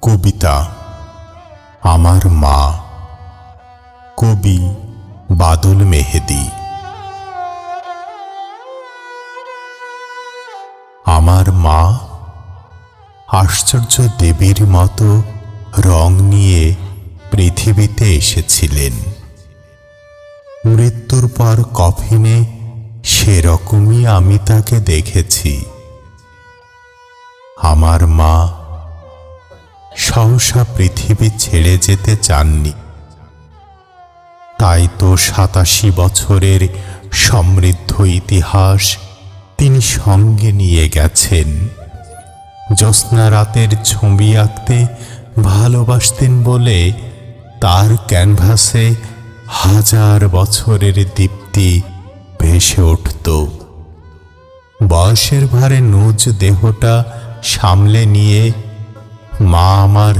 কবিতা আমার মা। কবি বাদল মেহেদি। আমার মা আশ্চর্য দেবীর মতো রং নিয়ে পৃথিবীতে এসেছিলেন। মৃত্যুর পর কফিনে সেরকমই আমি তাকে দেখেছি। আমার মা সহসা পৃথিবী ছেড়ে যেতে চাননি। তাই তো ৮৭ বছরের সমৃদ্ধ ইতিহাস তিনি সঙ্গে নিয়ে গেছেন। জ্যোৎস্না রাতের ছবি আঁকতে ভালোবাসতেন বলে তার ক্যানভাসে হাজার বছরের দীপ্তি ভেসে উঠত। বয়সের ভারে নুজ দেহটা সামলে নিয়ে মা আমার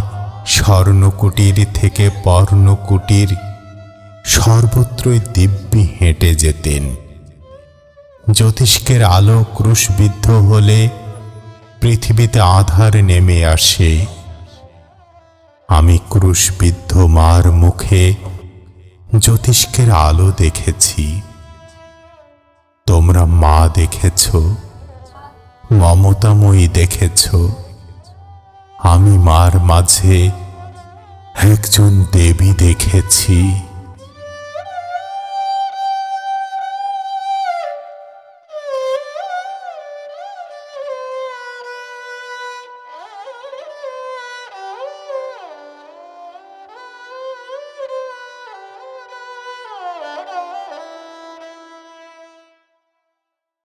স্বর্ণকুটির থেকে পর্ণকুটির সর্বত্রই দিব্যি হেঁটে যেতেন। জ্যোতিষ্কের আলো ক্রুশবিদ্ধ হলে পৃথিবীতে আঁধার নেমে আসে। আমি ক্রুশবিদ্ধ মার মুখে জ্যোতিষ্কের আলো দেখেছি। তোমরা মা দেখেছ, মমতাময়ী দেখেছ। আমি মার মাঝে একজন দেবী দেখেছি।